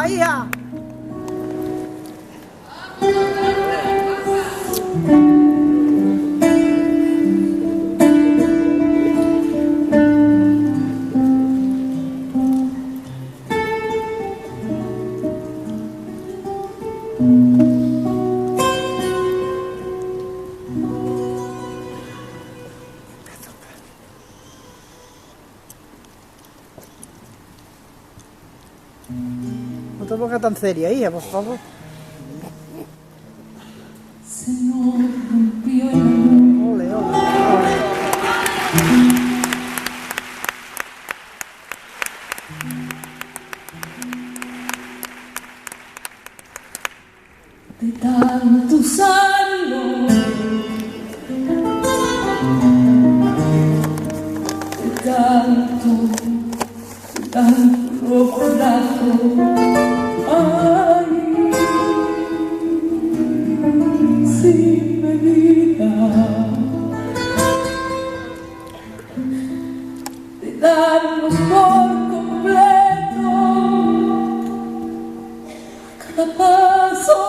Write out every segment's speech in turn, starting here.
¡Viva, hija! No te pongas tan seria, hija, por favor. Se nos rompió el amor. Ole, ole, ole. De tanto usarlo, de tanto recordarlo. Ay, sin medida, de darnos por completo cada paso.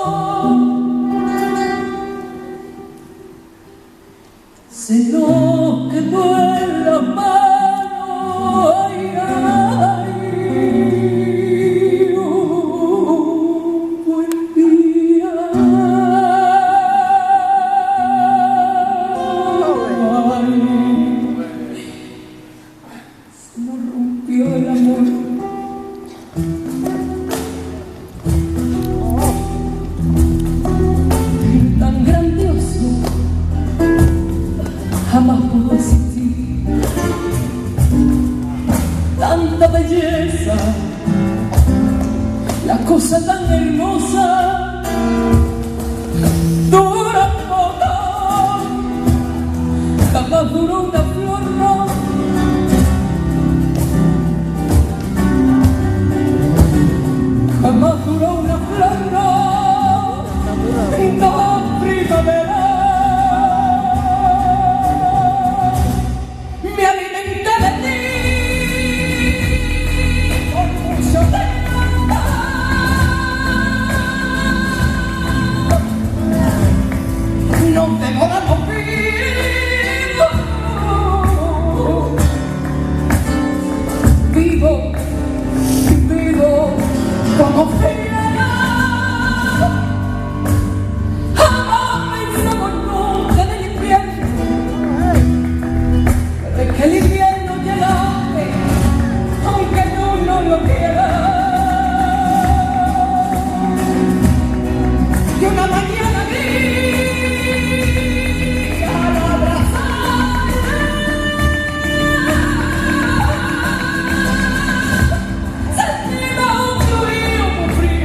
Se nos quedó en la mano, ay, ay, un buen día. Ay, se nos rompió el amor. Tan grandioso jamás pudo existir, tanta belleza, la cosa tan hermosa dura poco, jamás duró una flor, no. Jamás duró una flor, no, no primavera. Me alimenté de ti por mucho tiempo. Nos devoramos vivo, vivo como fiera. Jamás pensamos nunca en el invierno, de que el invierno llegaste, aunque tú no lo quieras. Y una mañana gris, al abrazarme, sentimos un frío muy frío.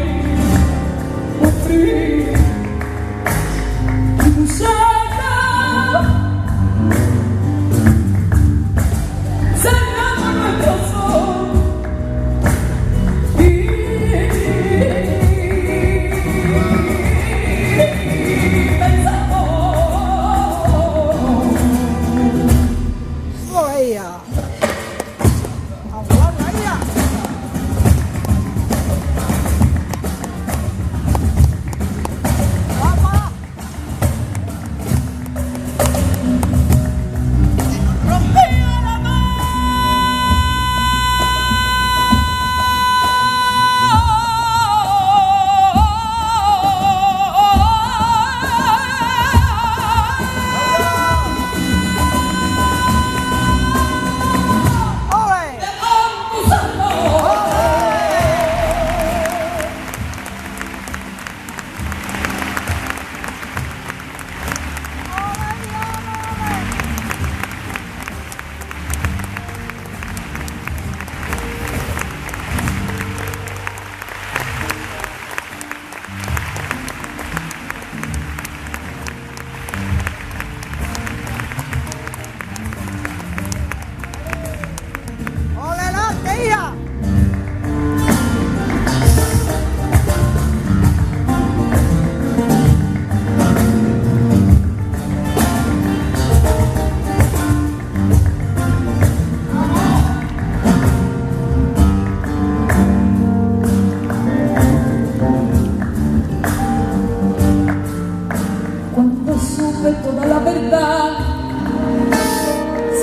sabe toda la verdad,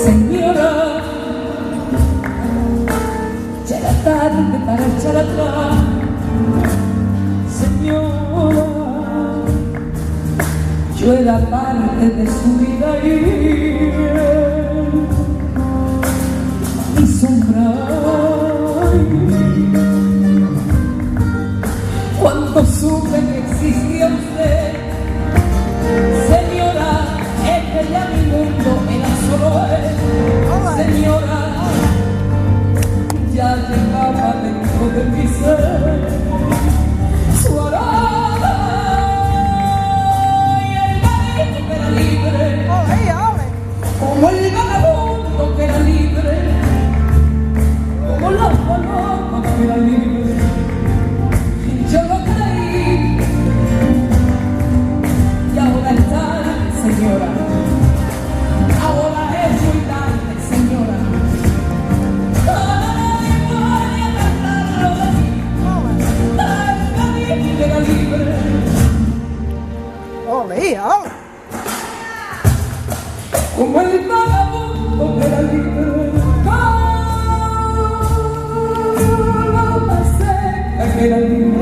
señora. Ya era tarde para echar atrás, señora. Yo era parte de su vida y mi sombra. Cuando supe que existía usted, señora, es que ya mi mundo era solo él. Señora, ya llegaba dentro de mi ser su aroma y el vagabundo que era libre, como el vagabundo que era libre, como la paloma que era libre. Yo lo creí y ahora es tarde, señora. Ahora es muy tarde, señora. Ay, voy a tratarlo de mí. Ay, nadie era libre. Ole, ole. Como el vagabundo que era libre. Como la seca que era libre.